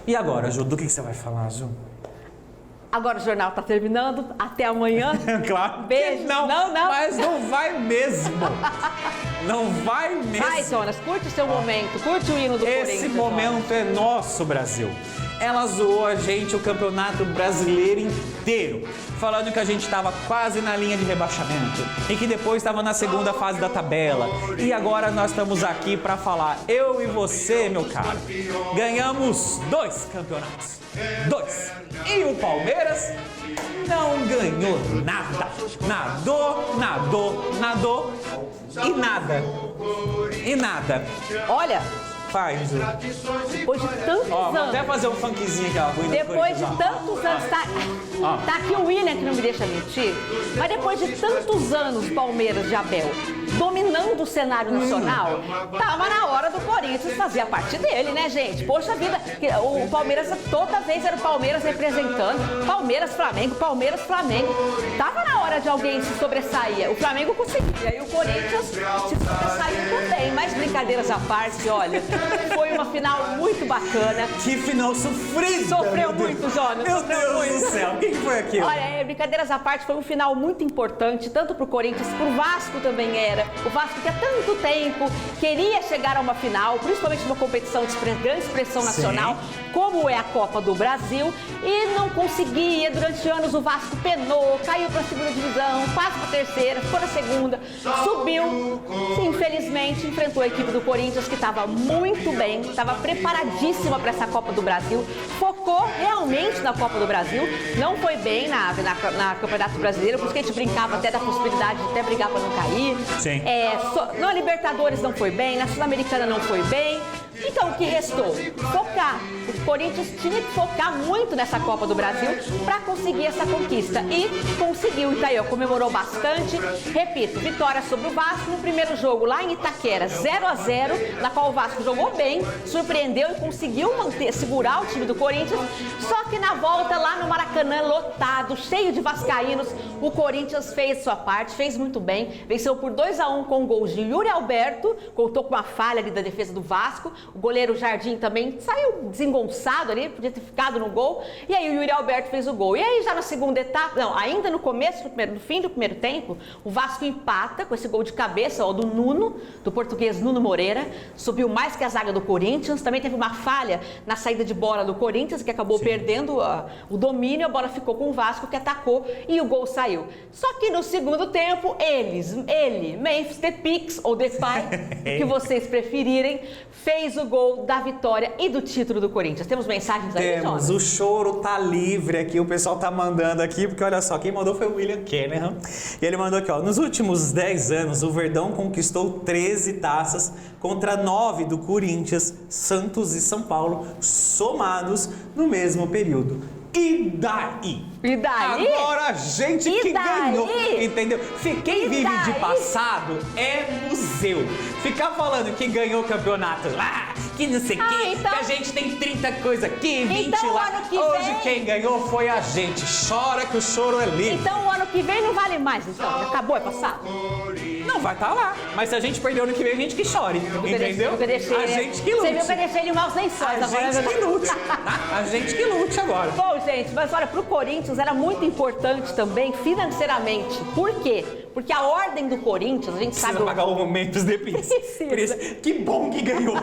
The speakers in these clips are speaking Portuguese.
E agora, Ju, do que você vai falar, Ju? Agora o jornal tá terminando, até amanhã. Claro. Beijo. Não, mas não vai mesmo. Não vai mesmo. Vai, Jonas, curte o seu momento, curte o hino do Corinthians. Esse momento é nosso, Brasil. Ela zoou a gente o campeonato brasileiro inteiro, falando que a gente estava quase na linha de rebaixamento e que depois estava na segunda fase da tabela. E agora nós estamos aqui para falar, eu e você, meu caro, ganhamos 2 campeonatos. 2. E o Palmeiras não ganhou nada. Nadou e nada. E nada. Olha, Faz, Ju. depois de tantos Ó, vou anos. até fazer um funkzinho aqui, ó. Depois de tantos anos, tá aqui o William que não me deixa mentir, mas depois de tantos anos, Palmeiras de Abel dominando o cenário nacional, tava na hora do Corinthians fazer a parte dele, né, gente? Poxa vida, o Palmeiras toda vez era o Palmeiras representando, Palmeiras, Flamengo, tava na hora de alguém se sobressair, o Flamengo conseguia, e o Corinthians se sobressaiu também, mas brincadeiras à parte, olha, foi uma final muito bacana. Que final sofrido! Sofreu muito, Jonas. Meu Deus do céu, o que foi aquilo? Olha, brincadeiras à parte, foi um final muito importante, tanto pro Corinthians, pro Vasco também era. O Vasco que há tanto tempo queria chegar a uma final, principalmente numa competição de grande expressão nacional, como é a Copa do Brasil, e não conseguia. Durante anos o Vasco penou, caiu para a segunda divisão, quase para a terceira, ficou na segunda, subiu. Infelizmente, enfrentou a equipe do Corinthians, que estava muito bem, estava preparadíssima para essa Copa do Brasil, focou realmente na Copa do Brasil, não foi bem na Campeonato Brasileiro, por isso que a gente brincava até da possibilidade de até brigar para não cair. Sim. Na Libertadores não foi bem, na Sul-Americana não foi bem. Então, o que restou? Focar. O Corinthians tinha que focar muito nessa Copa do Brasil para conseguir essa conquista. E conseguiu. Itaí comemorou bastante. Repito, vitória sobre o Vasco no primeiro jogo lá em Itaquera, 0-0, na qual o Vasco jogou bem, surpreendeu e conseguiu segurar o time do Corinthians. Só que na volta, lá no Maracanã, lotado, cheio de vascaínos, o Corinthians fez sua parte, fez muito bem. Venceu por 2-1 com gols de Yuri Alberto, contou com uma falha ali da defesa do Vasco. O goleiro Jardim também saiu desengonçado ali, podia ter ficado no gol. E aí o Yuri Alberto fez o gol. E aí já na segunda etapa, não, ainda no começo, no fim do primeiro tempo, o Vasco empata com esse gol de cabeça, ó, do Nuno, do português Nuno Moreira. Subiu mais que a zaga do Corinthians. Também teve uma falha na saída de bola do Corinthians, que acabou perdendo o domínio. A bola ficou com o Vasco, que atacou e o gol saiu. Só que no segundo tempo, Memphis Depay, ou Depay, que vocês preferirem, fez o gol da vitória e do título do Corinthians. Temos mensagens aí, Temos, Jonas? o choro tá livre aqui, o pessoal tá mandando aqui, porque olha só, quem mandou foi o William Kennerham. E ele mandou aqui, ó, nos últimos 10 anos, o Verdão conquistou 13 taças contra 9 do Corinthians, Santos e São Paulo, somados no mesmo período. E daí? E daí? Agora a gente E que daí? ganhou, entendeu? Quem E vive de daí? passado é museu. Ficar falando que ganhou o campeonato lá, que não sei o quê, então- que a gente tem 30 coisas aqui, 20 Então, lá. ano que Hoje vem- quem ganhou foi a gente. Chora que o choro é livre. Então o ano que vem não vale mais, então? Acabou, é passado? Não vai estar lá. Mas se a gente perder ano que vem, a gente que chore. Entendeu? Eu deixei, A gente que lute. Você viu que eu deixei ele maus lençóis A agora. gente que lute. Tá? A gente que lute agora. Bom, gente, mas olha, pro Corinthians era muito importante também financeiramente. Por quê? Porque a ordem do Corinthians, a gente Precisa sabe... pagar o Memphis Depay. Precisa. Por isso, que bom que ganhou.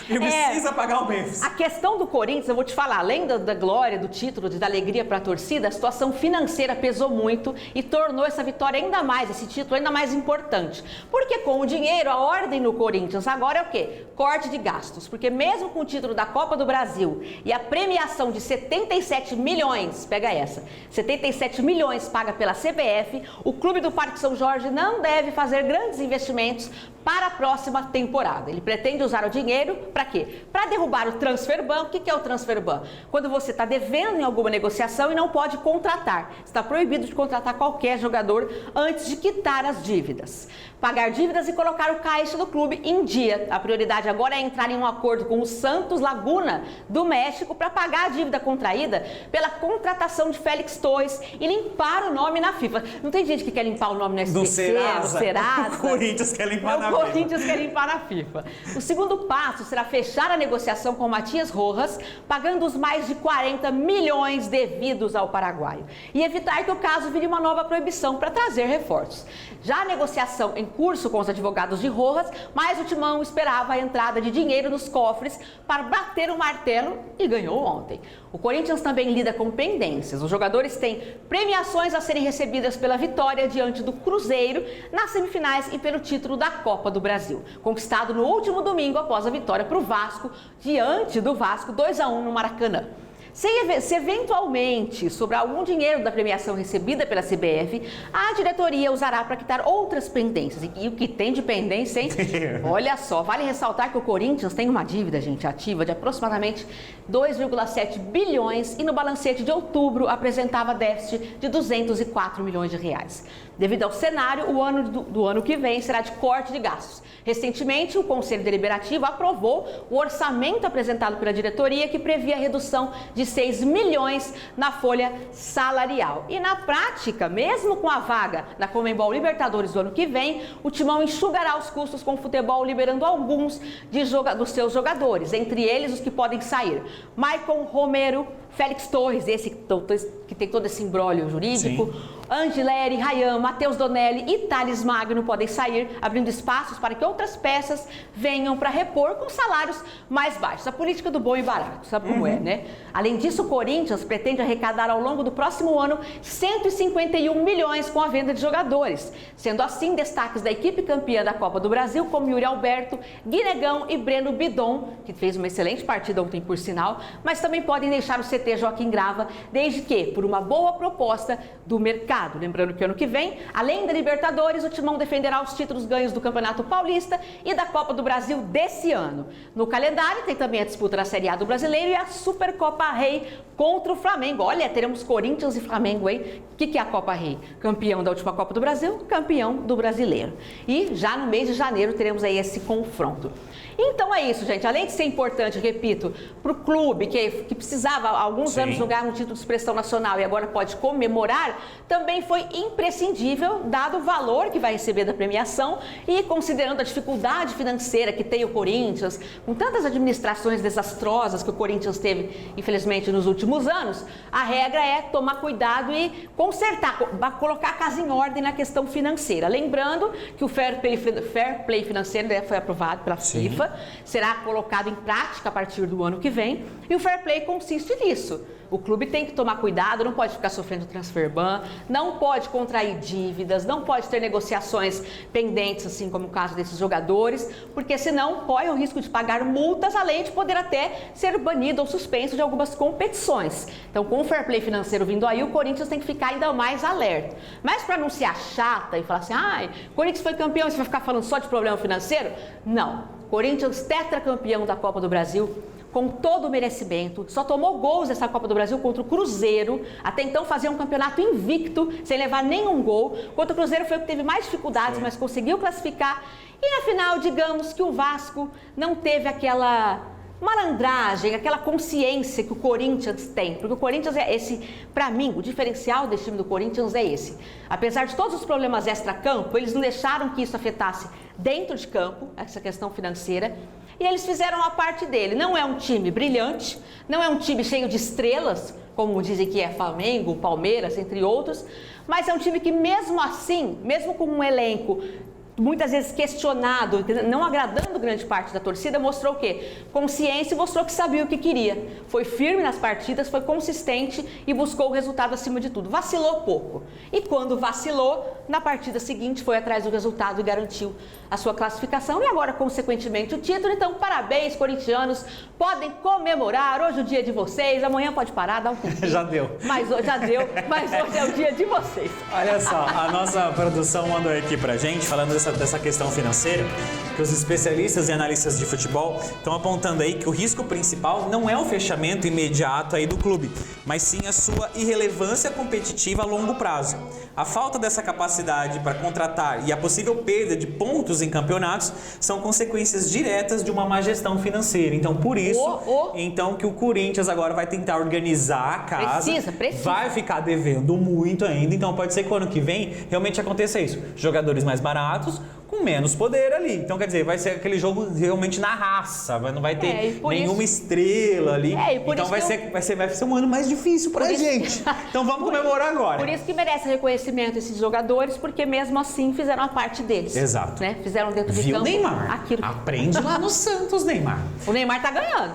E precisa pagar o Memphis. A questão do Corinthians, eu vou te falar, além da glória, do título, da alegria para a torcida, a situação financeira pesou muito e tornou essa vitória ainda mais, esse título ainda mais importante. Porque com o dinheiro, a ordem no Corinthians agora é o quê? Corte de gastos. Porque mesmo com o título da Copa do Brasil e a premiação de 77 milhões, pega essa, 77 milhões paga pela CBF, o clube do Parque São Jorge não deve fazer grandes investimentos para a próxima temporada. Ele pretende usar o dinheiro para quê? Para derrubar o transfer ban. O que é o transfer ban? Quando você está devendo em alguma negociação e não pode contratar. Está proibido de contratar qualquer jogador antes de quitar as dívidas. Pagar dívidas e colocar o caixa do clube em dia. A prioridade agora é entrar em um acordo com o Santos Laguna do México para pagar a dívida contraída pela contratação de Félix Torres e limpar o nome na FIFA. Não tem gente que quer limpar o nome no SBC, no Serasa. O Corinthians quer limpar na Corinthians quer limpar na FIFA. O segundo passo será fechar a negociação com Matias Rojas, pagando os mais de 40 milhões devidos ao paraguaio. E evitar que o caso vire uma nova proibição para trazer reforços. Já a negociação em curso com os advogados de Rojas, mas o Timão esperava a entrada de dinheiro nos cofres para bater o martelo e ganhou ontem. O Corinthians também lida com pendências. Os jogadores têm premiações a serem recebidas pela vitória diante do Cruzeiro nas semifinais e pelo título da Copa do Brasil, conquistado no último domingo após a vitória para o Vasco, diante do Vasco 2-1 no Maracanã. Se eventualmente sobrar algum dinheiro da premiação recebida pela CBF, a diretoria usará para quitar outras pendências. E o que tem de pendência, hein? Olha só, vale ressaltar que o Corinthians tem uma dívida, gente, ativa de aproximadamente 2,7 bilhões e no balancete de outubro apresentava déficit de 204 milhões de reais. Devido ao cenário, o ano do ano que vem será de corte de gastos. Recentemente, o Conselho Deliberativo aprovou o orçamento apresentado pela diretoria que previa a redução de 6 milhões na folha salarial. E na prática, mesmo com a vaga na Conmebol Libertadores do ano que vem, o Timão enxugará os custos com o futebol, liberando alguns dos seus jogadores, entre eles os que podem sair. Maicon Romero, Félix Torres, esse que tem todo esse imbróglio jurídico, Angileri, Rayan, Matheus Donelli e Thales Magno podem sair, abrindo espaços para que outras peças venham para repor com salários mais baixos. A política do bom e barato, sabe como é, né? Além disso, o Corinthians pretende arrecadar ao longo do próximo ano 151 milhões com a venda de jogadores. Sendo assim, destaques da equipe campeã da Copa do Brasil, como Yuri Alberto, Guinegão e Breno Bidon, que fez uma excelente partida ontem por sinal, mas também podem deixar o CT Joaquim Grava, desde que por uma boa proposta do mercado. Lembrando que ano que vem, além da Libertadores, o Timão defenderá os títulos ganhos do Campeonato Paulista e da Copa do Brasil desse ano. No calendário tem também a disputa da Série A do Brasileiro e a Supercopa Rei contra o Flamengo. Olha, teremos Corinthians e Flamengo, hein? O que é a Copa Rei? Campeão da última Copa do Brasil, campeão do Brasileiro. E já no mês de janeiro teremos aí esse confronto. Então é isso, gente. Além de ser importante, repito, para o clube que precisava há alguns anos jogar um título de expressão nacional e agora pode comemorar, também foi imprescindível, dado o valor que vai receber da premiação e considerando a dificuldade financeira que tem o Corinthians, com tantas administrações desastrosas que o Corinthians teve, infelizmente, nos últimos anos, a regra é tomar cuidado e consertar, colocar a casa em ordem na questão financeira. Lembrando que o Fair Play financeiro foi aprovado pela FIFA, será colocado em prática a partir do ano que vem e o Fair Play consiste nisso. O clube tem que tomar cuidado, não pode ficar sofrendo transfer ban, não pode contrair dívidas, não pode ter negociações pendentes, assim como o caso desses jogadores, porque senão corre o risco de pagar multas, além de poder até ser banido ou suspenso de algumas competições. Então, com o fair play financeiro vindo aí, o Corinthians tem que ficar ainda mais alerta. Mas para não ser a chata e falar assim, o Corinthians foi campeão, você vai ficar falando só de problema financeiro? Não. Corinthians tetracampeão da Copa do Brasil, com todo o merecimento, só tomou gols nessa Copa do Brasil contra o Cruzeiro, até então fazia um campeonato invicto, sem levar nenhum gol, contra o Cruzeiro foi o que teve mais dificuldades, mas conseguiu classificar, e na final, digamos que o Vasco não teve aquela malandragem, aquela consciência que o Corinthians tem, porque o Corinthians é esse, para mim, o diferencial desse time do Corinthians é esse. Apesar de todos os problemas extra-campo, eles não deixaram que isso afetasse dentro de campo, essa questão financeira, e eles fizeram a parte dele. Não é um time brilhante, não é um time cheio de estrelas, como dizem que é Flamengo, Palmeiras, entre outros, mas é um time que mesmo assim, mesmo com um elenco muitas vezes questionado, não agradando grande parte da torcida, mostrou o quê? Consciência e mostrou que sabia o que queria. Foi firme nas partidas, foi consistente e buscou o resultado acima de tudo. Vacilou pouco. E quando vacilou, na partida seguinte foi atrás do resultado e garantiu a sua classificação e agora, consequentemente, o título. Então, parabéns, corintianos. Podem comemorar. Hoje é o dia de vocês. Amanhã pode parar, dá um tempinho. Já deu. Mas hoje é o dia de vocês. Olha só, a nossa produção mandou aqui pra gente, falando dessa questão financeira, que os especialistas e analistas de futebol estão apontando aí que o risco principal não é o fechamento imediato aí do clube, mas sim a sua irrelevância competitiva a longo prazo. A falta dessa capacidade para contratar e a possível perda de pontos em campeonatos são consequências diretas de uma má gestão financeira. Então, por isso, então que o Corinthians agora vai tentar organizar a casa, precisa. Vai ficar devendo muito ainda, então pode ser que o ano que vem realmente aconteça isso. Jogadores mais baratos, com menos poder ali. Então, quer dizer, vai ser aquele jogo realmente na raça, não vai ter nenhuma estrela ali. Então vai ser um ano mais difícil pra gente. Então vamos comemorar agora. Por isso que merece reconhecimento esses jogadores, porque mesmo assim fizeram a parte deles. Exato. Né? Fizeram dentro de campo Neymar? aquilo. Aprende lá no Santos, Neymar. O Neymar tá ganhando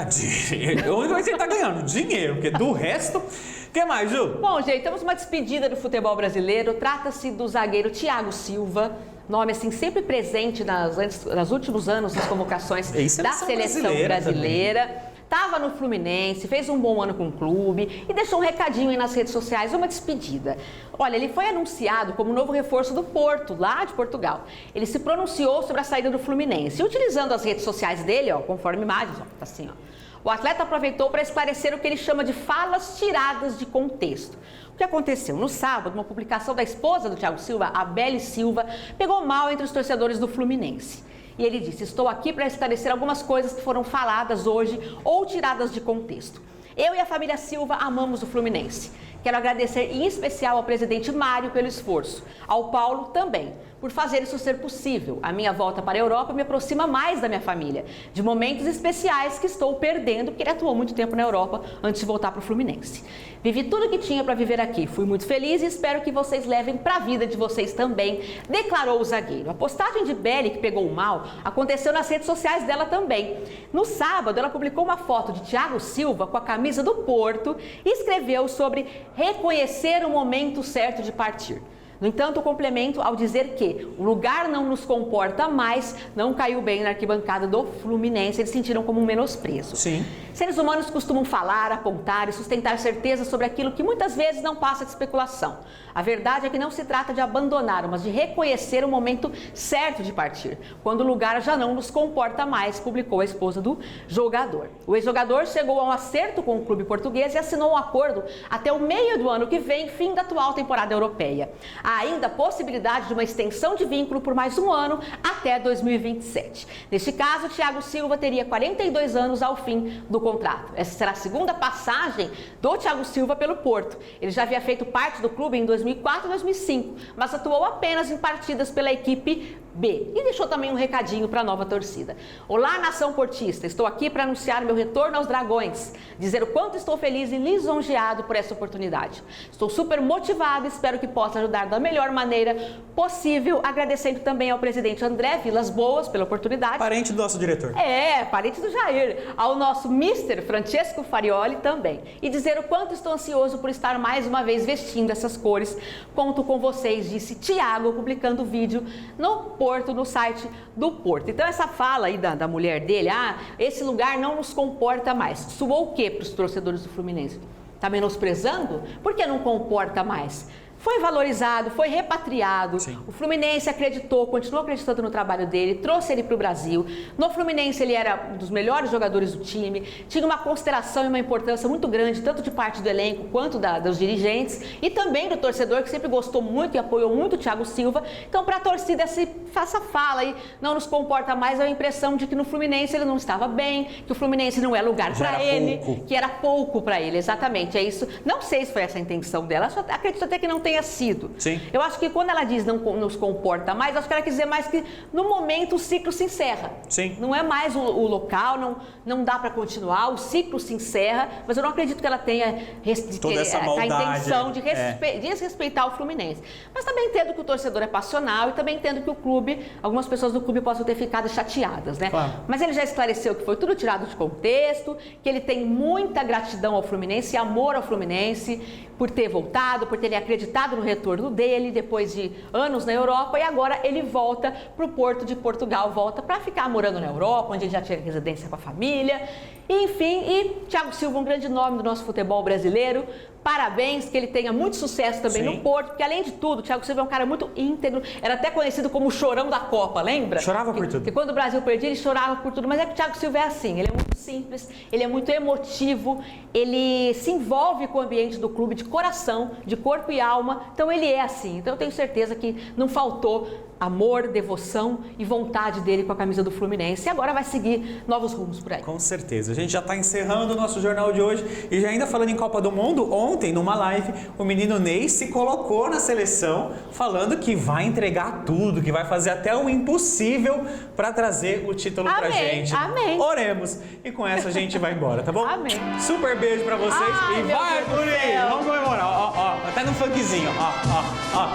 dinheiro. A única coisa que ele tá ganhando, dinheiro, porque do resto... O que mais, Ju? Bom, gente, temos uma despedida do futebol brasileiro. Trata-se do zagueiro Thiago Silva, nome assim sempre presente nos últimos anos nas convocações da seleção brasileira. Estava no Fluminense, fez um bom ano com o clube e deixou um recadinho aí nas redes sociais, uma despedida. Olha, ele foi anunciado como novo reforço do Porto, lá de Portugal. Ele se pronunciou sobre a saída do Fluminense. E utilizando as redes sociais dele, ó, conforme imagens, ó, tá assim, ó. O atleta aproveitou para esclarecer o que ele chama de falas tiradas de contexto. O que aconteceu? No sábado, uma publicação da esposa do Thiago Silva, a Beli Silva, pegou mal entre os torcedores do Fluminense. E ele disse: estou aqui para esclarecer algumas coisas que foram faladas hoje ou tiradas de contexto. Eu e a família Silva amamos o Fluminense. Quero agradecer em especial ao presidente Mário pelo esforço, ao Paulo também, por fazer isso ser possível. A minha volta para a Europa me aproxima mais da minha família, de momentos especiais que estou perdendo, porque ele atuou muito tempo na Europa antes de voltar para o Fluminense. Vivi tudo o que tinha para viver aqui, fui muito feliz e espero que vocês levem para a vida de vocês também, declarou o zagueiro. A postagem de Beli, que pegou mal, aconteceu nas redes sociais dela também. No sábado, ela publicou uma foto de Thiago Silva com a camisa do Porto e escreveu sobre reconhecer o momento certo de partir. No entanto, o complemento ao dizer que o lugar não nos comporta mais não caiu bem na arquibancada do Fluminense. Eles sentiram como um menosprezo. Sim. Seres humanos costumam falar, apontar e sustentar certezas sobre aquilo que muitas vezes não passa de especulação. A verdade é que não se trata de abandonar, mas de reconhecer o momento certo de partir, quando o lugar já não nos comporta mais, publicou a esposa do jogador. O ex-jogador chegou a um acerto com o clube português e assinou um acordo até o meio do ano que vem, fim da atual temporada europeia. Há ainda a possibilidade de uma extensão de vínculo por mais um ano até 2027. Neste caso, Thiago Silva teria 42 anos ao fim do contrato. Essa será a segunda passagem do Thiago Silva pelo Porto. Ele já havia feito parte do clube em 2004 e 2005, mas atuou apenas em partidas pela equipe B. E deixou também um recadinho para a nova torcida. Olá, nação portista, estou aqui para anunciar meu retorno aos Dragões, dizer o quanto estou feliz e lisonjeado por essa oportunidade. Estou super motivado e espero que possa ajudar da melhor maneira possível, agradecendo também ao presidente André Vilas Boas pela oportunidade. Parente do nosso diretor. Parente do Jair. Ao nosso Mr. Francesco Farioli também. E dizer o quanto estou ansioso por estar mais uma vez vestindo essas cores. Conto com vocês, disse Thiago, publicando o vídeo no Porto, no site do Porto. Então essa fala aí da mulher dele, esse lugar não nos comporta mais. Soou o quê para os torcedores do Fluminense? Tá menosprezando? Por que não comporta mais? Foi valorizado, foi repatriado. Sim. O Fluminense acreditou, continuou acreditando no trabalho dele, trouxe ele para o Brasil. No Fluminense ele era um dos melhores jogadores do time, tinha uma consideração e uma importância muito grande, tanto de parte do elenco quanto dos dirigentes e também do torcedor, que sempre gostou muito e apoiou muito o Thiago Silva. Então, para a torcida, essa fala aí não nos comporta mais, é a impressão de que no Fluminense ele não estava bem, que o Fluminense não é lugar para ele, que era pouco para ele, exatamente, é isso. Não sei se foi essa a intenção dela, só acredito até que não tenha sido. Sim. Eu acho que quando ela diz não nos comporta mais, acho que ela quer dizer mais que no momento o ciclo se encerra. Sim. Não é mais o local, não dá para continuar, o ciclo se encerra, mas eu não acredito que ela tenha toda essa maldade, a intenção de desrespeitar o Fluminense. Mas também entendo que o torcedor é passional e também entendo que o clube, algumas pessoas do clube possam ter ficado chateadas, né? Claro. Mas ele já esclareceu que foi tudo tirado de contexto, que ele tem muita gratidão ao Fluminense, amor ao Fluminense, por ter voltado, por ter acreditado no retorno dele depois de anos na Europa, e agora ele volta para o Porto de Portugal, volta para ficar morando na Europa, onde ele já tinha residência com a família. Enfim, e Thiago Silva, um grande nome do nosso futebol brasileiro. Parabéns, que ele tenha muito sucesso também no Porto, porque além de tudo, o Thiago Silva é um cara muito íntegro, era até conhecido como o chorão da Copa, lembra? Chorava por tudo. Que quando o Brasil perdia, ele chorava por tudo, mas é que o Thiago Silva é assim, ele é muito simples, ele é muito emotivo, ele se envolve com o ambiente do clube de coração, de corpo e alma, então ele é assim. Então eu tenho certeza que não faltou amor, devoção e vontade dele com a camisa do Fluminense. E agora vai seguir novos rumos por aí. Com certeza. A gente já está encerrando o nosso jornal de hoje e já ainda falando em Copa do Mundo, ontem, numa live, o menino Ney se colocou na seleção, falando que vai entregar tudo, que vai fazer até o impossível para trazer o título pra gente. Amém. Oremos. E com essa a gente vai embora, tá bom? Amém. Super beijo pra vocês. Ai, E meu vai, Deus do Guri! céu. Vamos comemorar. Ó, ó, até no funkzinho. Ó, ó, ó.